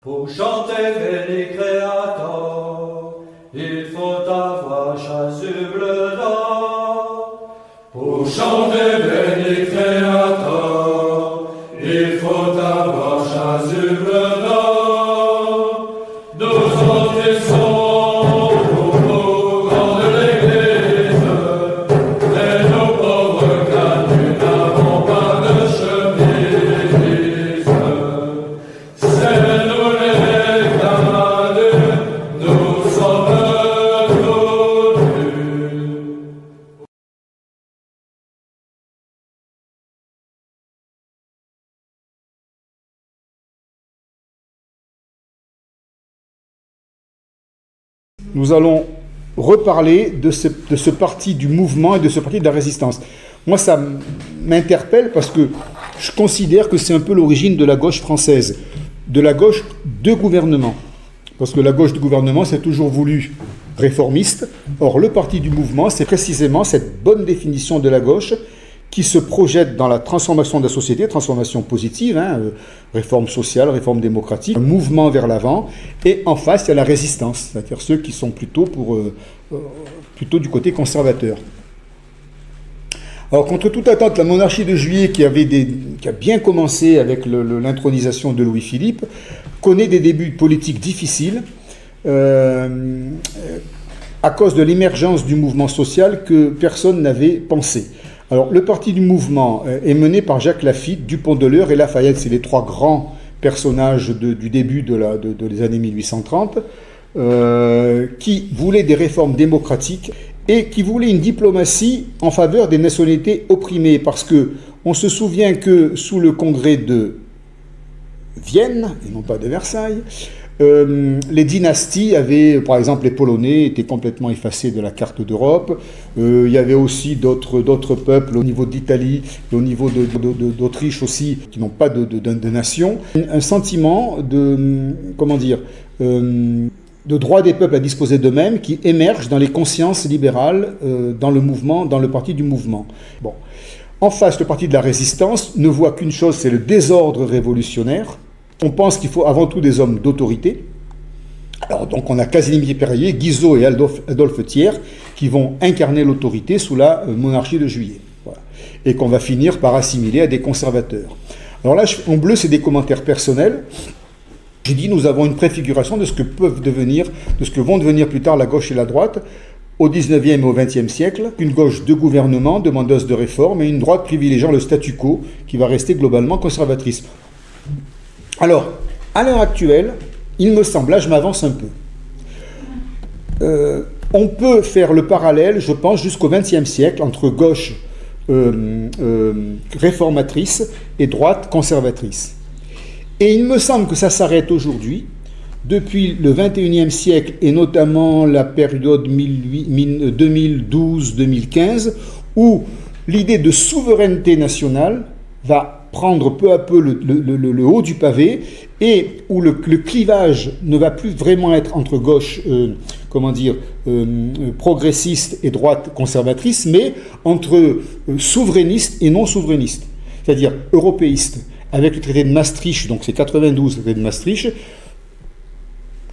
Pour chanter Veni Creator, il faut avoir chasuble d'or. Pour chanter Veni Creator, il faut avoir chasuble d'or. Nous entrissons au grand de l'église, et nos pauvres gars, nous n'avons pas de chemise. C'est nous les gars, nous sommes tous nus. Nous allons reparler de ce parti du mouvement et de ce parti de la résistance. Moi, ça m'interpelle parce que je considère que c'est un peu l'origine de la gauche française, de la gauche de gouvernement. Parce que la gauche de gouvernement s'est toujours voulu réformiste. Or, le parti du mouvement, c'est précisément cette bonne définition de la gauche qui se projette dans la transformation de la société, transformation positive, réforme sociale, réforme démocratique, un mouvement vers l'avant, et en face, il y a la résistance, c'est-à-dire ceux qui sont plutôt du côté conservateur. Alors, contre toute attente, la monarchie de Juillet, qui a bien commencé avec l'intronisation de Louis-Philippe, connaît des débuts politiques difficiles à cause de l'émergence du mouvement social que personne n'avait pensé. Alors, le parti du mouvement est mené par Jacques Laffitte, Dupont de l'Eure et Lafayette. C'est les trois grands personnages du début des années 1830 qui voulaient des réformes démocratiques et qui voulaient une diplomatie en faveur des nationalités opprimées. Parce qu'on se souvient que sous le congrès de Vienne, et non pas de Versailles, les dynasties avaient, par exemple les Polonais étaient complètement effacés de la carte d'Europe, il y avait aussi d'autres peuples au niveau d'Italie et au niveau d'Autriche aussi qui n'ont pas de nation. Un sentiment de droit des peuples à disposer d'eux-mêmes qui émerge dans les consciences libérales dans le parti du mouvement. Bon. En face, le parti de la résistance ne voit qu'une chose, c'est le désordre révolutionnaire. On pense qu'il faut avant tout des hommes d'autorité. Alors donc on a Casimir Périer, Guizot et Adolphe Thiers qui vont incarner l'autorité sous la monarchie de Juillet. Voilà. Et qu'on va finir par assimiler à des conservateurs. Alors là, en bleu, c'est des commentaires personnels. J'ai dit, nous avons une préfiguration de ce que vont devenir plus tard la gauche et la droite au 19e et au 20e siècle. Une gauche de gouvernement, demandeuse de réforme, et une droite privilégiant le statu quo qui va rester globalement conservatrice. Alors, à l'heure actuelle, il me semble, là je m'avance un peu, on peut faire le parallèle, je pense, jusqu'au XXe siècle entre gauche réformatrice et droite conservatrice. Et il me semble que ça s'arrête aujourd'hui, depuis le XXIe siècle, et notamment la période 2012-2015, où l'idée de souveraineté nationale va prendre peu à peu le haut du pavé, et où le clivage ne va plus vraiment être entre gauche progressiste et droite conservatrice, mais entre souverainiste et non souverainiste, c'est-à-dire européiste. Avec le traité de Maastricht, donc c'est 92, le traité de Maastricht,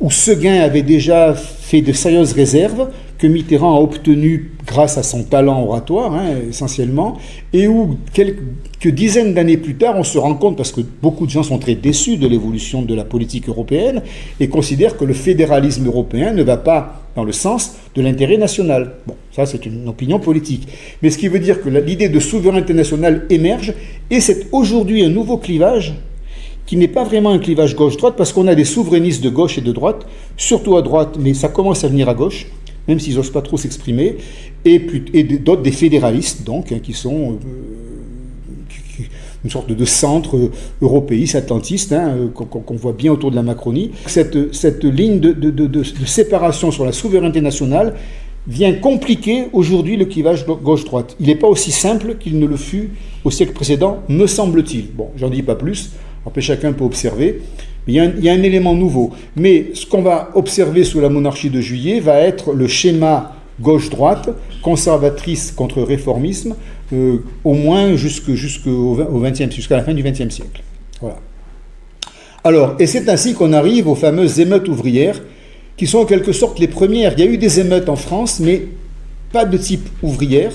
où Seguin avait déjà fait de sérieuses réserves, que Mitterrand a obtenu grâce à son talent oratoire, essentiellement, et où quelques dizaines d'années plus tard, on se rend compte, parce que beaucoup de gens sont très déçus de l'évolution de la politique européenne, et considèrent que le fédéralisme européen ne va pas dans le sens de l'intérêt national. Bon, ça c'est une opinion politique. Mais ce qui veut dire que l'idée de souveraineté nationale émerge, et c'est aujourd'hui un nouveau clivage, qui n'est pas vraiment un clivage gauche-droite, parce qu'on a des souverainistes de gauche et de droite, surtout à droite, mais ça commence à venir à gauche, même s'ils n'osent pas trop s'exprimer, et d'autres, des fédéralistes, donc, qui sont une sorte de centre européiste, atlantiste, qu'on voit bien autour de la Macronie. Cette ligne de séparation sur la souveraineté nationale vient compliquer aujourd'hui le clivage gauche-droite. Il n'est pas aussi simple qu'il ne le fut au siècle précédent, me semble-t-il. Bon, j'en dis pas plus, après chacun peut observer. Il y a un élément nouveau. Mais ce qu'on va observer sous la monarchie de Juillet va être le schéma gauche-droite, conservatrice contre réformisme, au moins jusqu'à la fin du XXe siècle. Voilà. Alors, et c'est ainsi qu'on arrive aux fameuses émeutes ouvrières, qui sont en quelque sorte les premières. Il y a eu des émeutes en France, mais pas de type ouvrière,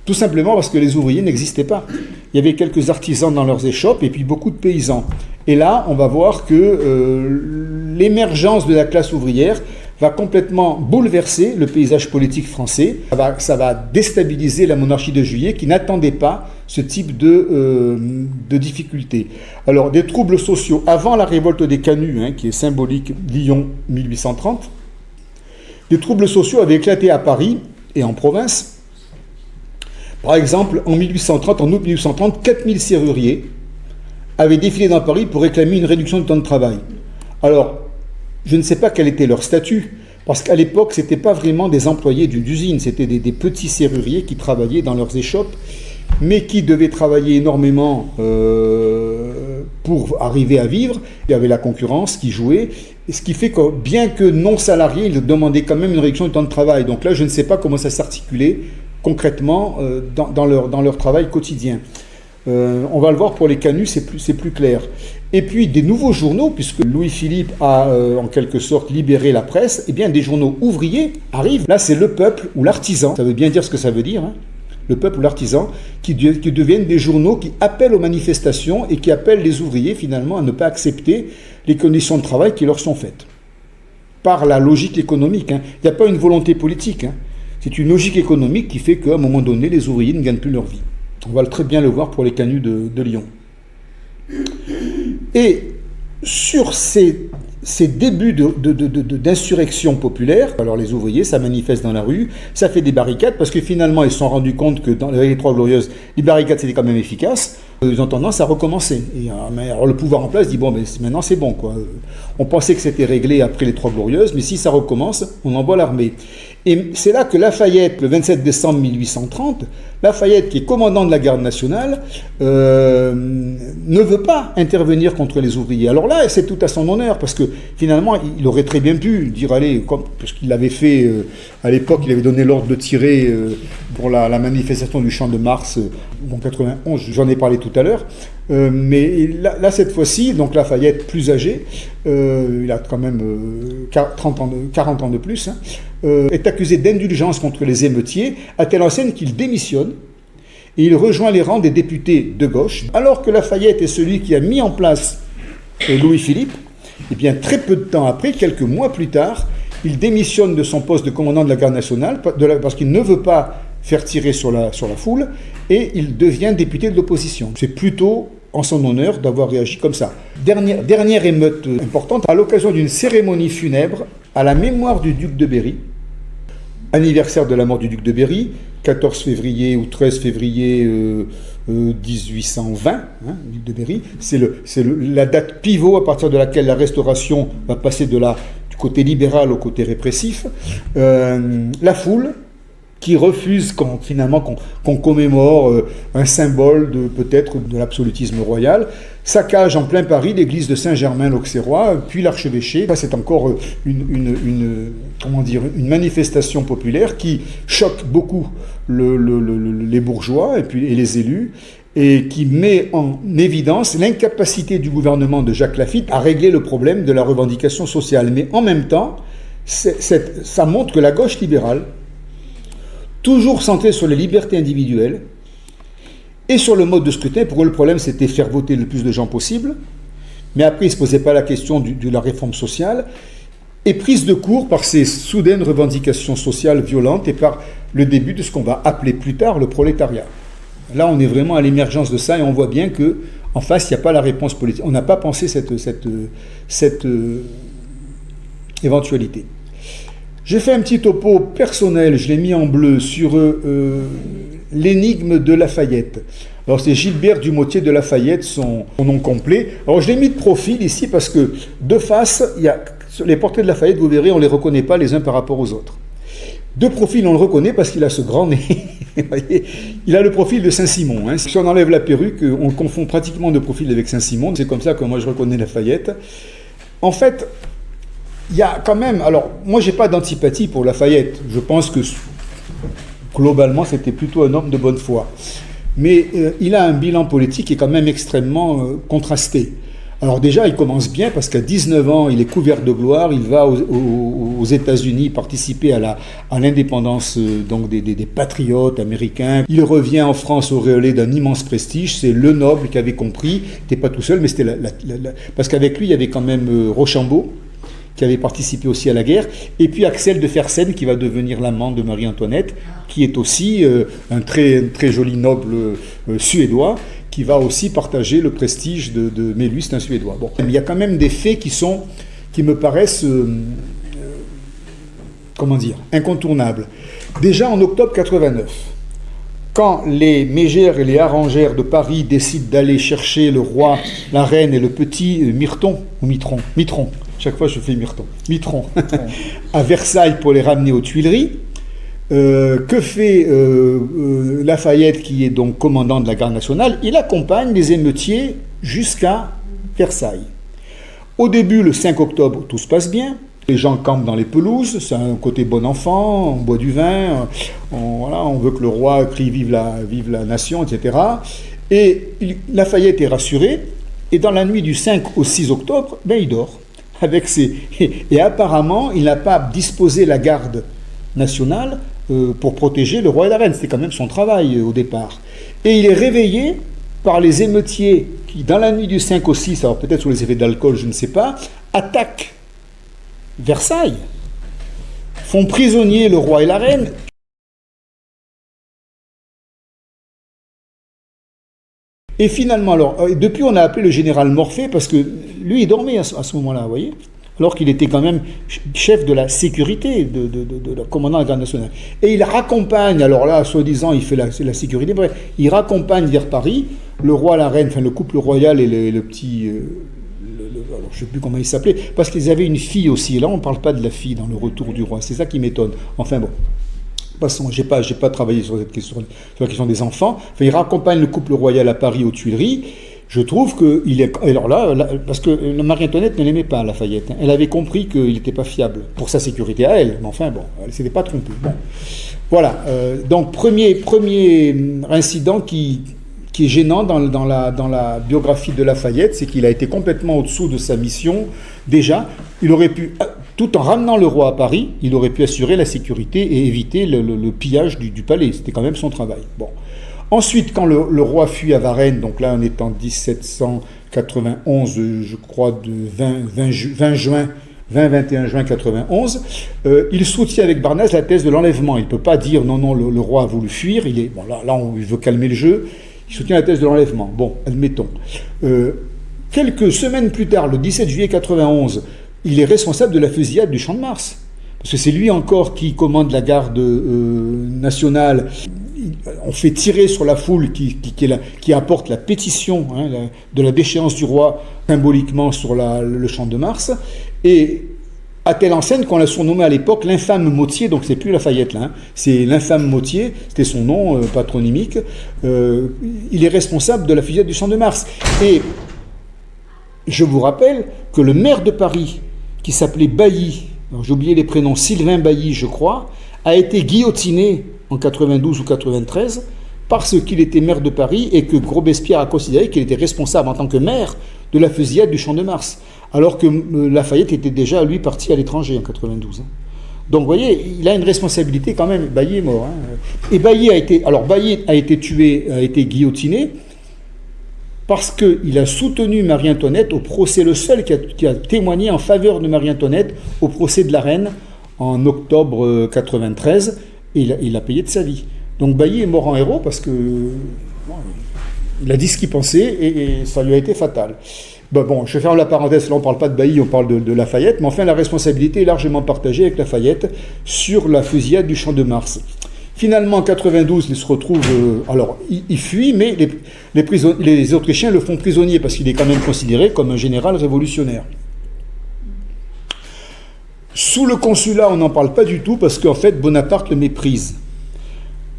tout simplement parce que les ouvriers n'existaient pas. Il y avait quelques artisans dans leurs échoppes et puis beaucoup de paysans. Et là, on va voir que l'émergence de la classe ouvrière va complètement bouleverser le paysage politique français. Ça va déstabiliser la monarchie de Juillet qui n'attendait pas ce type de difficultés. Alors, des troubles sociaux avant la révolte des Canuts, qui est symbolique, Lyon 1830. Des troubles sociaux avaient éclaté à Paris et en province. Par exemple, en 1830, en août 1830, 4000 serruriers avaient défilé dans Paris pour réclamer une réduction du temps de travail. Alors, je ne sais pas quel était leur statut, parce qu'à l'époque, ce n'étaient pas vraiment des employés d'une usine, c'était des petits serruriers qui travaillaient dans leurs échoppes, mais qui devaient travailler énormément pour arriver à vivre. Il y avait la concurrence qui jouait, ce qui fait que bien que non salariés, ils demandaient quand même une réduction du temps de travail. Donc là, je ne sais pas comment ça s'articulait concrètement dans leur travail quotidien. On va le voir pour les Canuts, c'est plus clair. Et puis des nouveaux journaux, puisque Louis-Philippe a en quelque sorte libéré la presse, eh bien des journaux ouvriers arrivent. Là, c'est Le Peuple ou L'Artisan, ça veut bien dire ce que ça veut dire, Le Peuple ou L'Artisan, qui deviennent des journaux qui appellent aux manifestations et qui appellent les ouvriers finalement à ne pas accepter les conditions de travail qui leur sont faites. Par la logique économique, il n'y a pas une volonté politique, C'est une logique économique qui fait qu'à un moment donné, les ouvriers ne gagnent plus leur vie. On va très bien le voir pour les Canuts de Lyon. Et sur ces débuts d'insurrection populaire, alors les ouvriers, ça manifeste dans la rue, ça fait des barricades, parce que finalement, ils se sont rendus compte que dans les Trois Glorieuses, les barricades, c'était quand même efficace. Ils ont tendance à recommencer. Et, alors le pouvoir en place dit, bon, mais maintenant c'est bon, quoi. On pensait que c'était réglé après les Trois Glorieuses, mais si ça recommence, on envoie l'armée. Et c'est là que Lafayette, le 27 décembre 1830, Lafayette, qui est commandant de la garde nationale, ne veut pas intervenir contre les ouvriers. Alors là, c'est tout à son honneur, parce que finalement, il aurait très bien pu dire, allez, parce qu'il l'avait fait à l'époque, il avait donné l'ordre de tirer pour la manifestation du Champ de Mars en 91, j'en ai parlé tout à l'heure. Mais là, cette fois-ci, donc Lafayette, plus âgé, il a quand même 40 ans de plus, est accusé d'indulgence contre les émeutiers, à telle enseigne qu'il démissionne et il rejoint les rangs des députés de gauche. Alors que Lafayette est celui qui a mis en place Louis-Philippe, et bien très peu de temps après, quelques mois plus tard, il démissionne de son poste de commandant de la garde nationale parce qu'il ne veut pas faire tirer sur la foule, et il devient député de l'opposition. C'est plutôt en son honneur d'avoir réagi comme ça. Dernière émeute importante, à l'occasion d'une cérémonie funèbre à la mémoire du duc de Berry, anniversaire de la mort du duc de Berry, 14 février ou 13 février 1820, duc de Berry, c'est la date pivot à partir de laquelle la Restauration va passer du côté libéral au côté répressif. La foule qui refuse finalement qu'on commémore un symbole peut-être de l'absolutisme royal, saccage en plein Paris l'église de Saint-Germain-l'Auxerrois, puis l'archevêché. C'est encore une manifestation populaire qui choque beaucoup les bourgeois et les élus, et qui met en évidence l'incapacité du gouvernement de Jacques Laffitte à régler le problème de la revendication sociale. Mais en même temps, ça montre que la gauche libérale, toujours centré sur les libertés individuelles et sur le mode de scrutin. Pour eux, le problème, c'était faire voter le plus de gens possible. Mais après, ils ne se posaient pas la question de la réforme sociale. Et prise de court par ces soudaines revendications sociales violentes et par le début de ce qu'on va appeler plus tard le prolétariat. Là, on est vraiment à l'émergence de ça et on voit bien qu'en face, il n'y a pas la réponse politique. On n'a pas pensé cette éventualité. J'ai fait un petit topo personnel, je l'ai mis en bleu, sur l'énigme de Lafayette. Alors c'est Gilbert Dumotier de Lafayette, son nom complet. Alors je l'ai mis de profil ici parce que de face, sur les portraits de Lafayette, vous verrez, on ne les reconnaît pas les uns par rapport aux autres. De profil, on le reconnaît parce qu'il a ce grand nez. Il a le profil de Saint-Simon. Si on enlève la perruque, on le confond pratiquement de profil avec Saint-Simon. C'est comme ça que moi je reconnais Lafayette. En fait, il y a quand même... Alors, moi, je n'ai pas d'antipathie pour Lafayette. Je pense que, globalement, c'était plutôt un homme de bonne foi. Mais il a un bilan politique qui est quand même extrêmement contrasté. Alors déjà, il commence bien parce qu'à 19 ans, il est couvert de gloire, il va aux États-Unis participer à l'indépendance donc des patriotes américains. Il revient en France auréolé d'un immense prestige, c'est le noble qui avait compris, il n'était pas tout seul, mais c'était parce qu'avec lui, il y avait quand même Rochambeau, qui avait participé aussi à la guerre, et puis Axel de Fersen, qui va devenir l'amant de Marie-Antoinette, qui est aussi un très joli noble suédois, qui va aussi partager le prestige mais lui c'est un Suédois. Bon, il y a quand même des faits qui me paraissent, incontournables. Déjà en octobre 89, quand les mégères et les arrangères de Paris décident d'aller chercher le roi, la reine et le petit Mitron, chaque fois je fais Mitron, à Versailles pour les ramener aux Tuileries, que fait Lafayette, qui est donc commandant de la garde nationale? Il accompagne les émeutiers jusqu'à Versailles. Au début, le 5 octobre, tout se passe bien. Les gens campent dans les pelouses, c'est un côté bon enfant, on boit du vin, on veut que le roi crie vive la nation, etc. Et Lafayette est rassuré, et dans la nuit du 5 au 6 octobre, il dort. Et apparemment, il n'a pas disposé la garde nationale pour protéger le roi et la reine. C'était quand même son travail au départ. Et il est réveillé par les émeutiers qui, dans la nuit du 5 au 6, alors peut-être sous les effets d'alcool, je ne sais pas, attaquent Versailles, font prisonnier le roi et la reine. Et finalement, alors, depuis on a appelé le général Morphée parce que lui il dormait à ce moment-là, vous voyez, alors qu'il était quand même chef de la sécurité, de la commandant de la garde nationale. Et il raccompagne, alors là, soi-disant, il fait la sécurité, bref, il raccompagne vers Paris le roi, la reine, enfin le couple royal et le petit... alors je ne sais plus comment il s'appelait, parce qu'ils avaient une fille aussi, et là on ne parle pas de la fille dans le retour du roi, c'est ça qui m'étonne. Enfin bon, passons, j'ai pas travaillé sur cette question, sur la question des enfants. Enfin, il raccompagne le couple royal à Paris aux Tuileries. Je trouve qu'il est... Alors là, parce que Marie-Antoinette ne l'aimait pas, Lafayette. Elle avait compris qu'il n'était pas fiable, pour sa sécurité à elle. Mais enfin, bon, elle ne s'était pas trompée. Bon. Voilà. Donc, premier incident qui est gênant dans la biographie de Lafayette, c'est qu'il a été complètement au-dessous de sa mission. Déjà, il aurait pu, tout en ramenant le roi à Paris, il aurait pu assurer la sécurité et éviter le pillage du palais. C'était quand même son travail. Bon. Ensuite, quand le roi fuit à Varennes, donc là on est en 1791, je crois, de 21 juin 91, il soutient avec Barnas la thèse de l'enlèvement. Il ne peut pas dire non, le roi a voulu fuir, il veut calmer le jeu, il soutient la thèse de l'enlèvement. Bon, admettons. Quelques semaines plus tard, le 17 juillet 91, il est responsable de la fusillade du Champ de Mars. Parce que c'est lui encore qui commande la garde nationale. On fait tirer sur la foule qui apporte la pétition de la déchéance du roi symboliquement sur le Champ de Mars. Et à telle enseigne qu'on l'a surnommé à l'époque l'infâme Mottier, donc c'est plus Lafayette là, c'est l'infâme Mottier, c'était son nom patronymique. Il est responsable de la fusillade du Champ de Mars. Et je vous rappelle que le maire de Paris, qui s'appelait Bailly, j'ai oublié les prénoms, Sylvain Bailly je crois, a été guillotiné en 92 ou 93 parce qu'il était maire de Paris et que Robespierre a considéré qu'il était responsable en tant que maire de la fusillade du Champ de Mars, alors que Lafayette était déjà, lui, parti à l'étranger en 92. Donc, vous voyez, il a une responsabilité quand même. Bailly est mort. Et Bailly a été tué, a été guillotiné parce qu'il a soutenu Marie-Antoinette au procès, le seul qui a témoigné en faveur de Marie-Antoinette au procès de la reine en octobre 93, et il a payé de sa vie. Donc Bailly est mort en héros parce que il a dit ce qu'il pensait et ça lui a été fatal. Bon, je ferme la parenthèse, là on ne parle pas de Bailly, on parle de Lafayette, mais enfin la responsabilité est largement partagée avec Lafayette sur la fusillade du Champ de Mars. Finalement, en 92, il se retrouve... il fuit, mais les Autrichiens le font prisonnier parce qu'il est quand même considéré comme un général révolutionnaire. Sous le consulat, on n'en parle pas du tout parce qu'en fait, Bonaparte le méprise.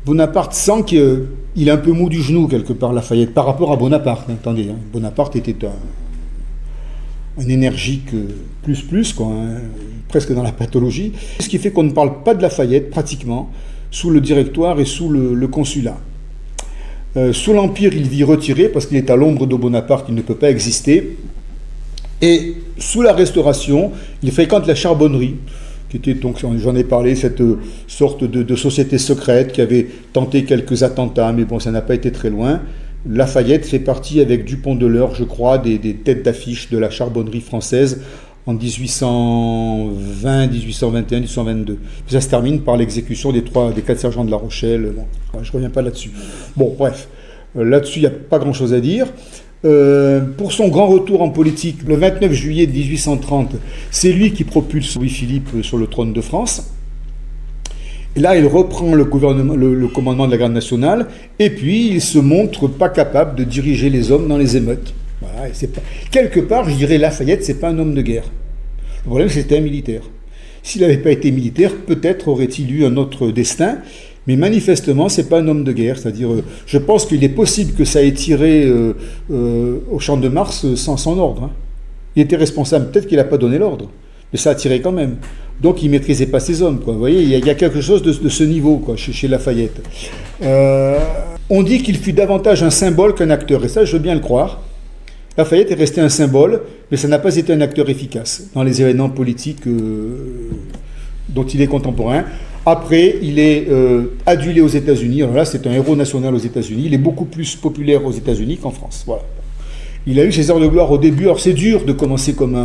Bonaparte sent qu'il est un peu mou du genou, quelque part, Lafayette, par rapport à Bonaparte. Attendez, Bonaparte était un énergique plus, presque dans la pathologie. Ce qui fait qu'on ne parle pas de Lafayette, pratiquement, sous le directoire et sous le consulat. Sous l'Empire, il vit retiré parce qu'il est à l'ombre de Bonaparte, il ne peut pas exister. Et sous la Restauration, il fréquente la Charbonnerie, qui était donc, j'en ai parlé, cette sorte de société secrète qui avait tenté quelques attentats, mais bon, ça n'a pas été très loin. Lafayette fait partie avec Dupont de l'Eure, je crois, des têtes d'affiche de la Charbonnerie française en 1820, 1821, 1822. Puis ça se termine par l'exécution des 4 sergents de La Rochelle. Bon, je ne reviens pas là-dessus. Bon, bref, là-dessus, il n'y a pas grand-chose à dire. Pour son grand retour en politique, le 29 juillet 1830, c'est lui qui propulse Louis-Philippe sur le trône de France. Et là, il reprend le commandement de la garde nationale, et puis il se montre pas capable de diriger les hommes dans les émeutes. Voilà, et c'est pas... Quelque part, je dirais, Lafayette, c'est pas un homme de guerre. Le problème, c'était un militaire. S'il n'avait pas été militaire, peut-être aurait-il eu un autre destin, mais manifestement, c'est pas un homme de guerre. C'est-à-dire, je pense qu'il est possible que ça ait tiré au Champ de Mars sans ordre. Hein. Il était responsable, peut-être qu'il n'a pas donné l'ordre, mais ça a tiré quand même. Donc il ne maîtrisait pas ses hommes. Quoi. Vous voyez, il y a quelque chose de ce niveau quoi, chez Lafayette. On dit qu'il fut davantage un symbole qu'un acteur, et ça je veux bien le croire. Lafayette est resté un symbole, mais ça n'a pas été un acteur efficace dans les événements politiques dont il est contemporain. Après, il est adulé aux États-Unis. Alors là, c'est un héros national aux États-Unis. Il est beaucoup plus populaire aux États-Unis qu'en France. Voilà. Il a eu ses heures de gloire au début. Alors c'est dur de commencer comme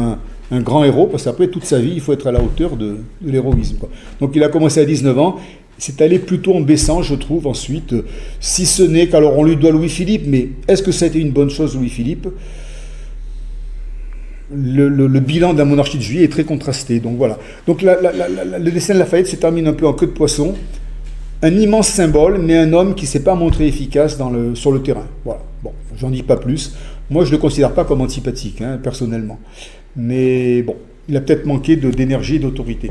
un grand héros, parce qu'après, toute sa vie, il faut être à la hauteur de l'héroïsme. Quoi. Donc il a commencé à 19 ans, c'est allé plutôt en baissant, je trouve, ensuite, si ce n'est qu'alors on lui doit Louis-Philippe, mais est-ce que ça a été une bonne chose, Louis-Philippe ? Le bilan de la monarchie de Juillet est très contrasté, donc voilà. Donc le destin de Lafayette se termine un peu en queue de poisson, un immense symbole, mais un homme qui ne s'est pas montré efficace sur le terrain. Voilà, bon, j'en dis pas plus. Moi, je ne le considère pas comme antipathique, hein, personnellement. Mais bon, il a peut-être manqué d'énergie et d'autorité.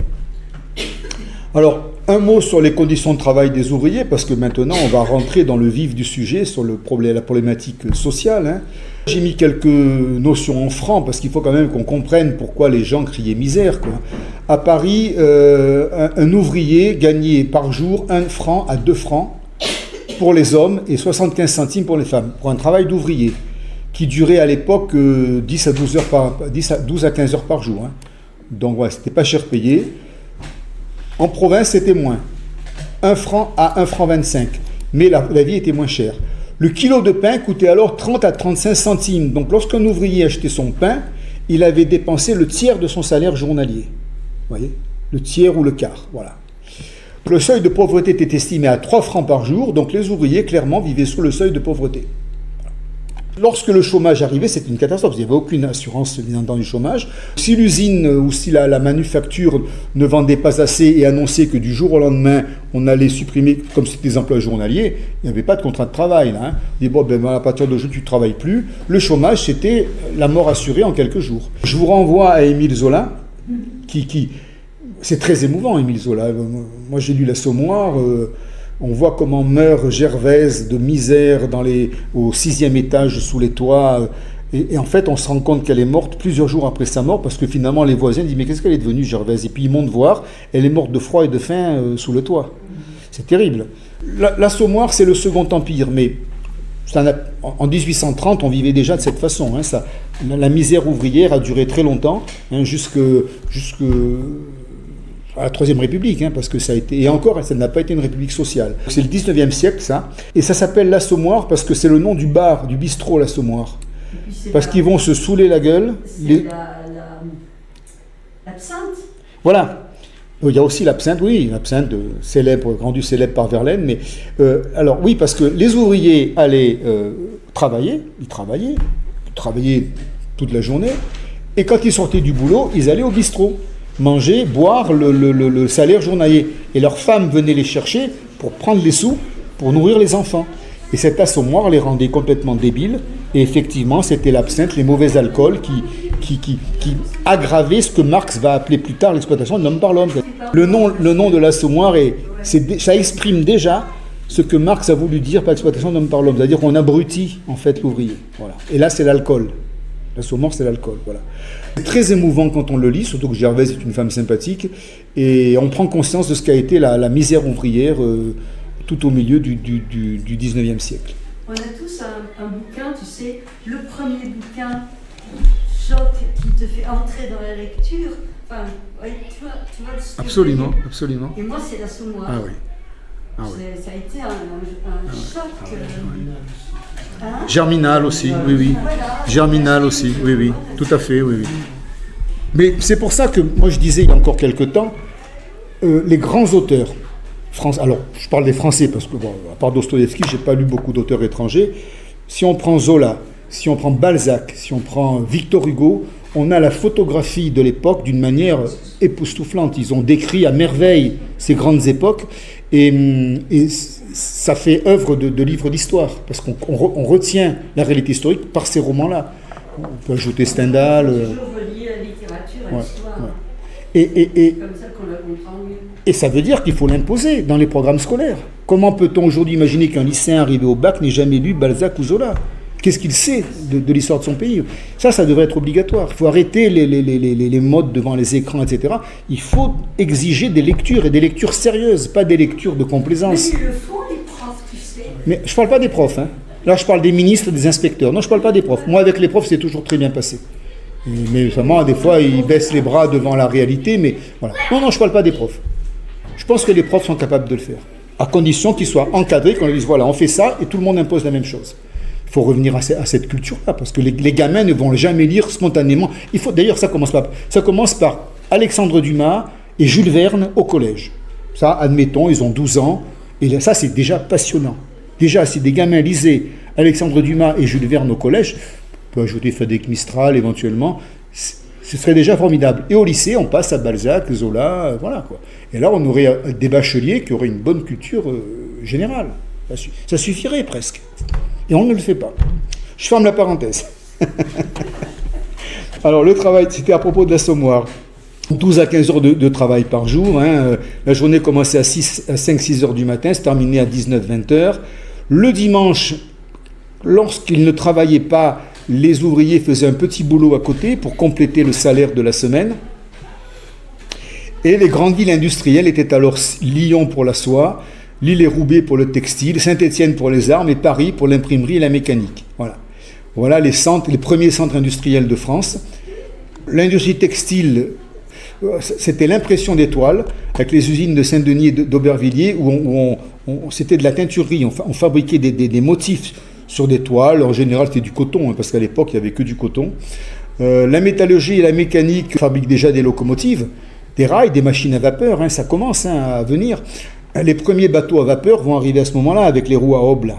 Alors, un mot sur les conditions de travail des ouvriers, parce que maintenant, on va rentrer dans le vif du sujet, sur la problématique sociale. Hein. J'ai mis quelques notions en francs, parce qu'il faut quand même qu'on comprenne pourquoi les gens criaient misère. Quoi. À Paris, un ouvrier gagnait par jour 1 franc à 2 francs pour les hommes et 75 centimes pour les femmes, pour un travail d'ouvrier, qui durait à l'époque 10 à 12 à 15 heures par jour. Hein. Donc ouais, c'était pas cher payé. En province, c'était moins. 1 franc à 1 franc 25. Mais la vie était moins chère. Le kilo de pain coûtait alors 30 à 35 centimes. Donc lorsqu'un ouvrier achetait son pain, il avait dépensé le tiers de son salaire journalier. Vous voyez ? Le tiers ou le quart, voilà. Le seuil de pauvreté était estimé à 3 francs par jour, donc les ouvriers, clairement, vivaient sous le seuil de pauvreté. Lorsque le chômage arrivait, c'était une catastrophe. Il n'y avait aucune assurance du chômage. Si l'usine ou si la manufacture ne vendait pas assez et annonçait que du jour au lendemain, on allait supprimer, comme c'était des emplois journaliers, il n'y avait pas de contrat de travail. Là, hein. On dit, bon, ben, à partir d'aujourd'hui, tu ne travailles plus. Le chômage, c'était la mort assurée en quelques jours. Je vous renvoie à Émile Zola, qui c'est très émouvant, Émile Zola. Moi, j'ai lu L'Assommoir. On voit comment meurt Gervaise de misère au 6e étage sous les toits. Et en fait, on se rend compte qu'elle est morte plusieurs jours après sa mort, parce que finalement, les voisins disent « Mais qu'est-ce qu'elle est devenue, Gervaise ?» Et puis ils montent voir, elle est morte de froid et de faim sous le toit. C'est terrible. L'Assommoir, c'est le Second Empire, mais en 1830, on vivait déjà de cette façon. Hein, la misère ouvrière a duré très longtemps, hein, jusque à la Troisième République, hein, parce que ça a été... Et encore, ça n'a pas été une république sociale. C'est le 19e siècle, ça. Et ça s'appelle l'Assommoir parce que c'est le nom du bar, du bistrot, l'Assommoir. Parce qu'ils vont se saouler la gueule. C'est l'absinthe. Voilà. Il y a aussi l'absinthe, oui, l'absinthe rendu célèbre par Verlaine. Mais, alors oui, parce que les ouvriers allaient travailler, ils travaillaient toute la journée. Et quand ils sortaient du boulot, ils allaient au bistrot. Manger, boire le salaire journalier. Et leurs femmes venaient les chercher pour prendre les sous, pour nourrir les enfants. Et cet assommoir les rendait complètement débiles. Et effectivement, c'était l'absinthe, les mauvais alcools qui aggravaient ce que Marx va appeler plus tard l'exploitation de l'homme par l'homme. Le nom de l'assommoir, ça exprime déjà ce que Marx a voulu dire par l'exploitation de l'homme par l'homme. C'est-à-dire qu'on abrutit en fait l'ouvrier. Voilà. Et là, c'est l'alcool. L'Assommoir, c'est l'alcool, voilà. C'est très émouvant quand on le lit, surtout que Gervaise est une femme sympathique, et on prend conscience de ce qu'a été la misère ouvrière tout au milieu du 19e siècle. On a tous un bouquin, tu sais, le premier bouquin choc qui te fait entrer dans la lecture. Enfin, ouais, tu vois ce que Absolument, je veux dire. absolument. Et moi, c'est l'Assommoir. Ah oui. Ah oui. Ça a été un choc. Hein. Germinal aussi, oui, oui. Voilà. Germinal aussi, oui, oui. Tout à fait, oui, oui. Mais c'est pour ça que moi je disais il y a encore quelque temps, les grands auteurs, alors je parle des Français parce que, bon, à part Dostoïevski, je n'ai pas lu beaucoup d'auteurs étrangers. Si on prend Zola, si on prend Balzac, si on prend Victor Hugo, on a la photographie de l'époque d'une manière époustouflante. Ils ont décrit à merveille ces grandes époques et ça fait œuvre de livre d'histoire parce qu'on retient la réalité historique par ces romans-là. On peut ajouter Stendhal. Toujours relier la littérature à l'histoire. Ouais. Et comme ça qu'on la comprend mieux. Et ça veut dire qu'il faut l'imposer dans les programmes scolaires. Comment peut-on aujourd'hui imaginer qu'un lycéen arrivé au bac n'ait jamais lu Balzac ou Zola ? Qu'est-ce qu'il sait de l'histoire de son pays ? Ça devrait être obligatoire. Il faut arrêter les modes devant les écrans, etc. Il faut exiger des lectures, et des lectures sérieuses, pas des lectures de complaisance. Mais ils le font, les profs, tu sais. Mais je ne parle pas des profs. Hein. Là, je parle des ministres, des inspecteurs. Non, je ne parle pas des profs. Moi, avec les profs, c'est toujours très bien passé. Mais vraiment, des fois, ils baissent les bras devant la réalité. Mais voilà. Non, je ne parle pas des profs. Je pense que les profs sont capables de le faire. À condition qu'ils soient encadrés, qu'on leur dise, voilà, on fait ça, et tout le monde impose la même chose. Il faut revenir à cette culture-là, parce que les gamins ne vont jamais lire spontanément. D'ailleurs, ça commence par Alexandre Dumas et Jules Verne au collège. Ça, admettons, ils ont 12 ans, et là, ça, c'est déjà passionnant. Déjà, si des gamins lisaient Alexandre Dumas et Jules Verne au collège, on peut ajouter Frédéric Mistral éventuellement, ce serait déjà formidable. Et au lycée, on passe à Balzac, Zola, voilà quoi. Et là, on aurait des bacheliers qui auraient une bonne culture générale. Ça suffirait presque. Et on ne le fait pas. Je ferme la parenthèse. Alors, le travail, c'était à propos de l'Assommoir. 12 à 15 heures de travail par jour. Hein. La journée commençait à 5-6 heures du matin, se terminait à 19-20 heures. Le dimanche, lorsqu'ils ne travaillaient pas, les ouvriers faisaient un petit boulot à côté pour compléter le salaire de la semaine. Et les grandes villes industrielles étaient alors Lyon pour la soie, Lille et Roubaix pour le textile, Saint-Étienne pour les armes et Paris pour l'imprimerie et la mécanique. Voilà les premiers centres industriels de France. L'industrie textile, c'était l'impression des toiles, avec les usines de Saint-Denis et d'Aubervilliers, où c'était de la teinturerie. On fabriquait des motifs sur des toiles. En général, c'était du coton, parce qu'à l'époque, il n'y avait que du coton. La métallurgie et la mécanique fabriquent déjà des locomotives, des rails, des machines à vapeur. Ça commence à venir. Les premiers bateaux à vapeur vont arriver à ce moment-là, avec les roues à hobble.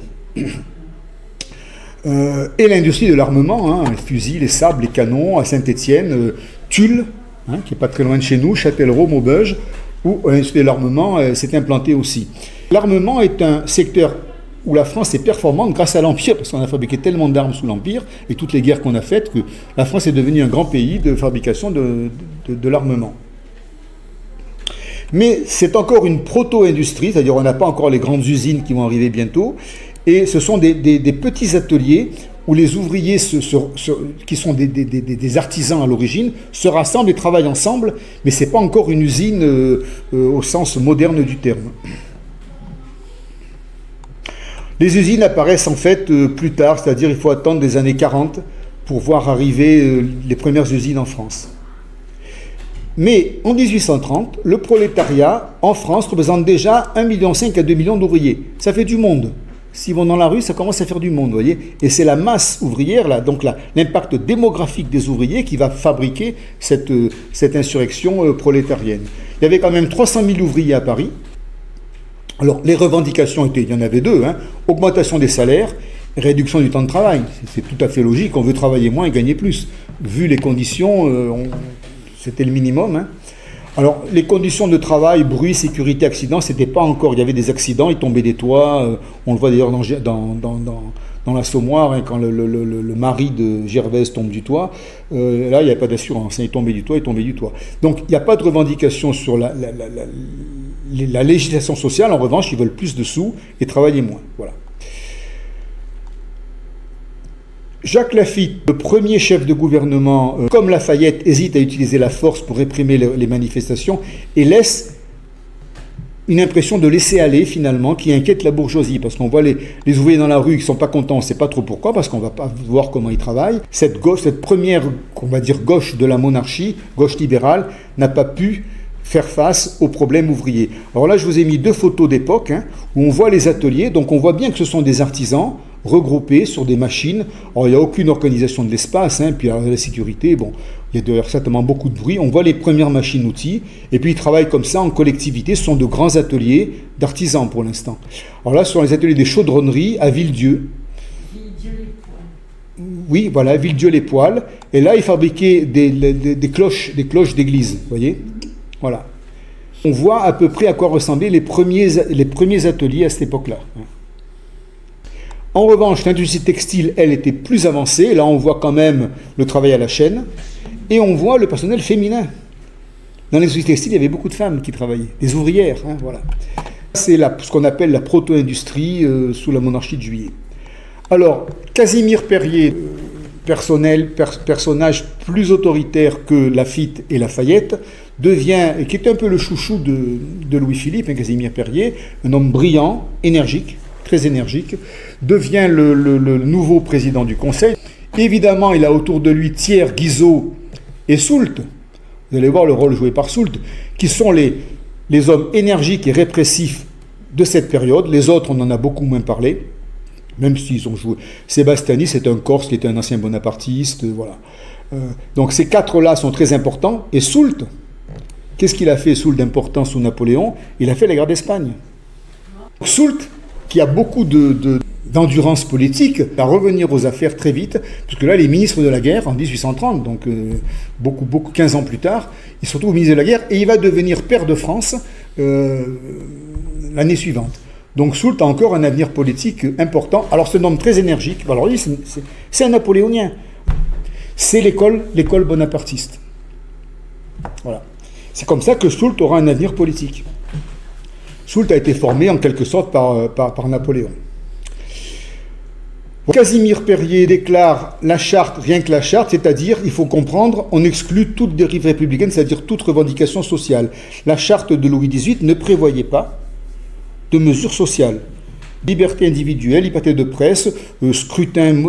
Et l'industrie de l'armement, les fusils, les sabres, les canons, à Saint-Étienne, Tulle, qui n'est pas très loin de chez nous, Châtellerault, Maubeuge, où l'industrie de l'armement s'est implantée aussi. L'armement est un secteur où la France est performante grâce à l'Empire, parce qu'on a fabriqué tellement d'armes sous l'Empire, et toutes les guerres qu'on a faites, que la France est devenue un grand pays de fabrication de l'armement. Mais c'est encore une proto-industrie, c'est-à-dire on n'a pas encore les grandes usines qui vont arriver bientôt, et ce sont des petits ateliers où les ouvriers, qui sont des artisans à l'origine, se rassemblent et travaillent ensemble, mais ce n'est pas encore une usine au sens moderne du terme. Les usines apparaissent en fait plus tard, c'est-à-dire il faut attendre les années 40 pour voir arriver les premières usines en France. Mais en 1830, le prolétariat en France représente déjà 1,5 million à 2 millions d'ouvriers. Ça fait du monde. S'ils vont dans la rue, ça commence à faire du monde, vous voyez. Et c'est la masse ouvrière, là, donc l'impact démographique des ouvriers qui va fabriquer cette insurrection prolétarienne. Il y avait quand même 300 000 ouvriers à Paris. Alors, les revendications il y en avait deux, augmentation des salaires, réduction du temps de travail. C'est tout à fait logique, on veut travailler moins et gagner plus. Vu les conditions, c'était le minimum. Alors, les conditions de travail, bruit, sécurité, accident, c'était pas encore. Il y avait des accidents, ils tombaient des toits. On le voit d'ailleurs dans l'Assommoir, quand le mari de Gervaise tombe du toit. Là, il n'y a pas d'assurance. Il tombait du toit, il tombait du toit. Donc, il n'y a pas de revendication sur la législation sociale. En revanche, ils veulent plus de sous et travailler moins. Voilà. Jacques Lafitte, le premier chef de gouvernement, comme Lafayette, hésite à utiliser la force pour réprimer les manifestations et laisse une impression de laisser aller finalement qui inquiète la bourgeoisie, parce qu'on voit les ouvriers dans la rue qui sont pas contents, on sait pas trop pourquoi, parce qu'on va pas voir comment ils travaillent. Cette première, on va dire gauche de la monarchie, gauche libérale, n'a pas pu faire face aux problèmes ouvriers. Alors là, je vous ai mis 2 photos d'époque où on voit les ateliers, donc on voit bien que ce sont des artisans regroupés sur des machines. Alors il n'y a aucune organisation de l'espace, puis alors, la sécurité, bon, il y a d'ailleurs certainement beaucoup de bruit. On voit les premières machines-outils, et puis ils travaillent comme ça en collectivité. Ce sont de grands ateliers d'artisans pour l'instant. Alors là, ce sont les ateliers des chaudronneries à Villedieu. Oui, voilà, Villedieu-les-Poils. Et là, ils fabriquaient des cloches d'église, vous voyez. Voilà. On voit à peu près à quoi ressemblaient les premiers ateliers à cette époque-là. En revanche, l'industrie textile, elle, était plus avancée. Là, on voit quand même le travail à la chaîne. Et on voit le personnel féminin. Dans l'industrie textile, il y avait beaucoup de femmes qui travaillaient, des ouvrières. Voilà. C'est ce qu'on appelle la proto-industrie sous la monarchie de Juillet. Alors, Casimir Perier, personnage plus autoritaire que Laffitte et Lafayette, qui est un peu le chouchou de Louis-Philippe, Casimir Perier, un homme brillant, énergique, très énergique, devient le nouveau président du Conseil. Évidemment, il a autour de lui Thiers, Guizot et Soult. Vous allez voir le rôle joué par Soult, qui sont les hommes énergiques et répressifs de cette période. Les autres, on en a beaucoup moins parlé, même s'ils ont joué. Sébastiani, c'est un Corse qui était un ancien bonapartiste, voilà. Donc ces 4-là sont très importants. Et Soult, qu'est-ce qu'il a fait, Soult, d'important sous Napoléon? Il a fait la guerre d'Espagne. Soult, qui a beaucoup d'endurance politique, va revenir aux affaires très vite, parce que là, les ministres de la guerre, en 1830, donc 15 ans plus tard, ils sont tous ministres de la guerre, et il va devenir pair de France l'année suivante. Donc Soult a encore un avenir politique important. Alors c'est un homme très énergique. Alors lui, c'est un napoléonien. C'est l'école bonapartiste. Voilà. C'est comme ça que Soult aura un avenir politique. Soult a été formé en quelque sorte par Napoléon. Casimir Perier déclare la charte, rien que la charte, c'est-à-dire, il faut comprendre, on exclut toute dérive républicaine, c'est-à-dire toute revendication sociale. La charte de Louis XVIII ne prévoyait pas de mesures sociales. Liberté individuelle, liberté de presse, scrutin,